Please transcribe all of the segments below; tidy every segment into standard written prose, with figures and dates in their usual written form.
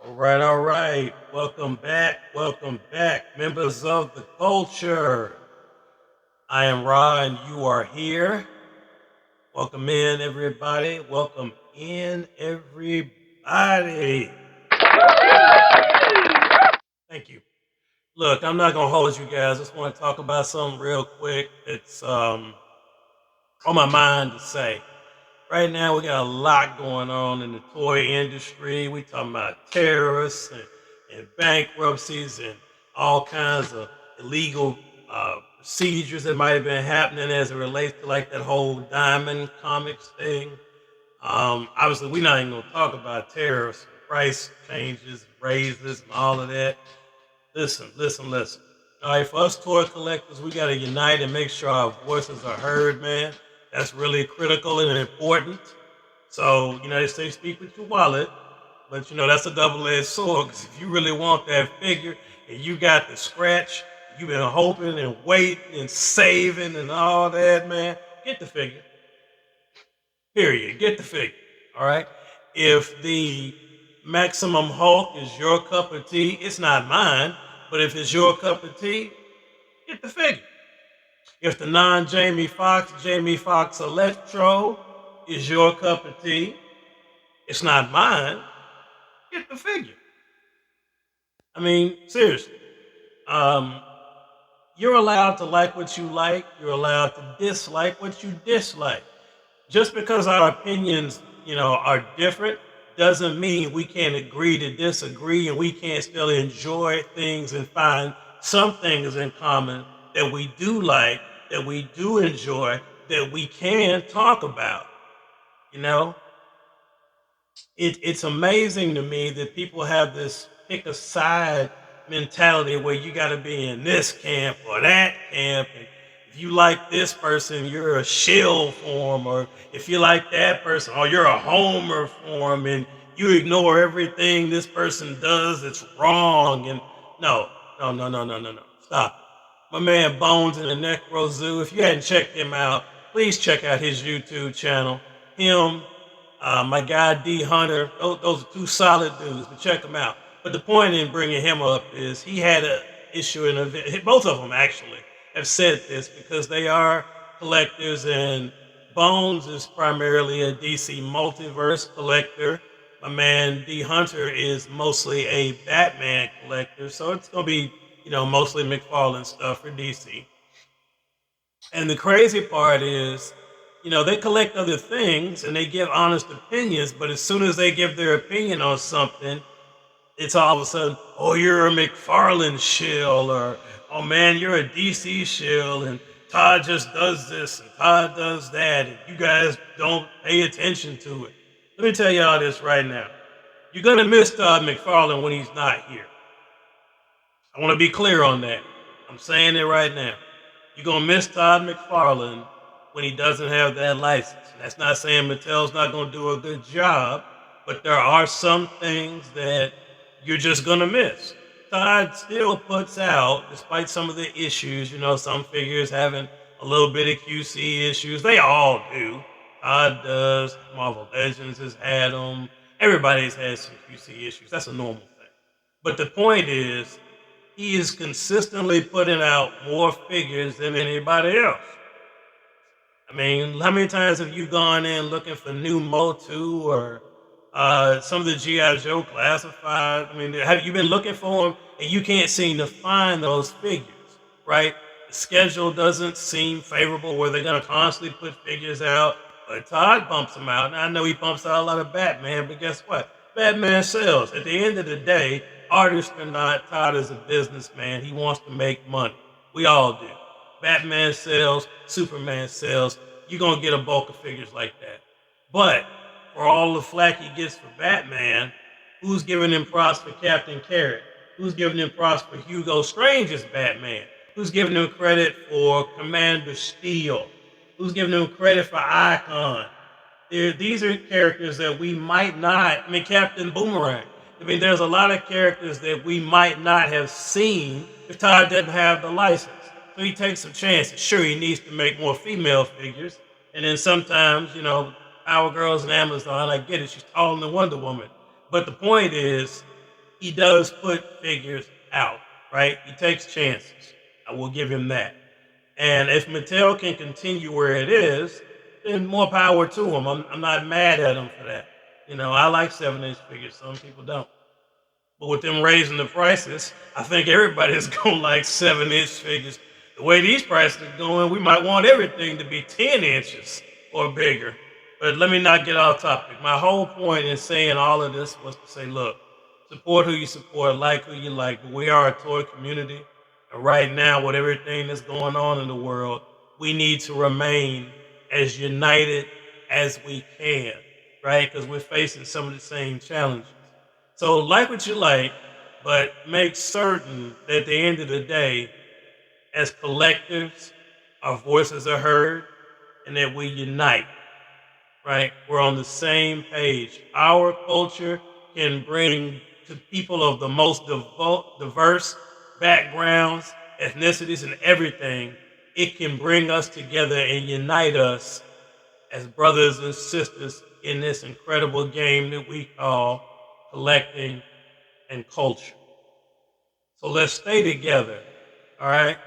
All right. Welcome back, members of the culture. I am Ra, and you are here. Welcome in, everybody. Welcome in, everybody. Thank you. Look, I'm not gonna hold you guys. I just want to talk about something real quick. It's on my mind to say. Right now, we got a lot going on in the toy industry. We talking about terrorists and bankruptcies and all kinds of illegal procedures that might have been happening as it relates to like that whole Diamond Comics thing. Obviously, we're not even going to talk about tariffs, price changes, raises, and all of that. Listen. All right, for us toy collectors, we got to unite and make sure our voices are heard, man. That's really critical and important. So, they say speak with your wallet, but that's a double-edged sword because if you really want that figure and you got the scratch, you've been hoping and waiting and saving and all that, man, get the figure. Period. Get the figure. All right. If the Maximum Hulk is your cup of tea, it's not mine, but if it's your cup of tea, get the figure. If the non Jamie Foxx Electro is your cup of tea, it's not mine, get the figure. I mean, seriously. Um, you're allowed to like what you like, you're allowed to dislike what you dislike. Just because our opinions, are different doesn't mean we can't agree to disagree and we can't still enjoy things and find some things in common that we do like, that we do enjoy, that we can talk about. You know, it's amazing to me that people have this pick a side mentality where you got to be in this camp or that camp. And if you like this person, you're a shill for them. Or if you like that person, or you're a homer for them. And you ignore everything this person does that's wrong. And no. Stop it. My man Bones in the Necro Zoo. If you hadn't checked him out, please check out his YouTube channel. Him, my guy D Hunter, those are two solid dudes, but check them out. But the point in bringing him up is he had a issue in a both of them actually have said this because they are collectors, and Bones is primarily a DC multiverse collector. My man D Hunter is mostly a Batman collector, so it's gonna be mostly McFarlane stuff for DC. And the crazy part is, they collect other things and they give honest opinions, but as soon as they give their opinion on something, it's all of a sudden, oh, you're a McFarlane shill, or oh man, you're a DC shill, and Todd just does this and Todd does that, and you guys don't pay attention to it. Let me tell y'all this right now. You're gonna miss Todd McFarlane when he's not here. I want to be clear on that. I'm saying it right now. You're gonna miss Todd McFarlane when he doesn't have that license. That's not saying Mattel's not gonna do a good job, but there are some things that you're just gonna miss. Todd still puts out, despite some of the issues, some figures having a little bit of QC issues. They all do. Todd does. Marvel Legends has had them. Everybody's had some QC issues. That's a normal thing. But the point is, he is consistently putting out more figures than anybody else. I mean, how many times have you gone in looking for new Motu or some of the G.I. Joe classified? I mean, have you been looking for them and you can't seem to find those figures, right? The schedule doesn't seem favorable where they're going to constantly put figures out, but Todd bumps them out. Now, I know he bumps out a lot of Batman, but guess what? Batman sells. At the end of the day, artist or not, Todd is a businessman. He wants to make money. We all do. Batman sells, Superman sells. You're going to get a bulk of figures like that. But for all the flack he gets for Batman, who's giving him props for Captain Carrot? Who's giving him props for Hugo Strange's Batman? Who's giving him credit for Commander Steel? Who's giving him credit for Icon? These are characters that we might not, Captain Boomerang. I mean, there's a lot of characters that we might not have seen if Todd didn't have the license. So he takes some chances. Sure, he needs to make more female figures. And then sometimes, Power Girls and Amazon, I get it, she's taller than Wonder Woman. But the point is, he does put figures out, right? He takes chances. I will give him that. And if Mattel can continue where it is, then more power to him. I'm not mad at him for that. You know, I like 7-inch figures. Some people don't. But with them raising the prices, I think everybody's going to like 7-inch figures. The way these prices are going, we might want everything to be 10 inches or bigger. But let me not get off topic. My whole point in saying all of this was to say, look, support who you support, like who you like. But we are a toy community. And right now, with everything that's going on in the world, we need to remain as united as we can, right? Because we're facing some of the same challenges. So like what you like, but make certain that at the end of the day, as collectives, our voices are heard and that we unite, right? We're on the same page. Our culture can bring to people of the most diverse backgrounds, ethnicities, and everything. It can bring us together and unite us as brothers and sisters in this incredible game that we call collecting and culture. So let's stay together. All right.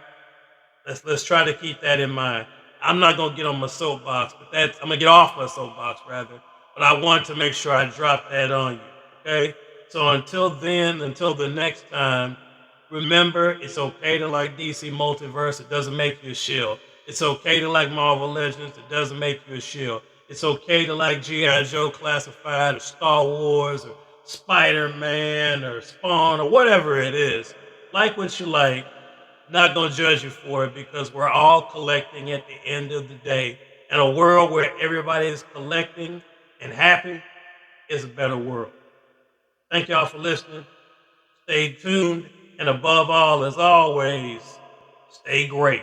Let's try to keep that in mind. I'm not gonna get on my soapbox, but I'm gonna get off my soapbox rather. But I want to make sure I drop that on you. Okay. So until then, until the next time, remember it's okay to like DC Multiverse. It doesn't make you a shill. It's okay to like Marvel Legends. It doesn't make you a shill. It's okay to like G.I. Joe Classified or Star Wars or Spider-Man or Spawn or whatever it is. Like what you like, not gonna judge you for it because we're all collecting at the end of the day. And a world where everybody is collecting and happy is a better world. Thank y'all for listening. Stay tuned, and above all, as always, stay great.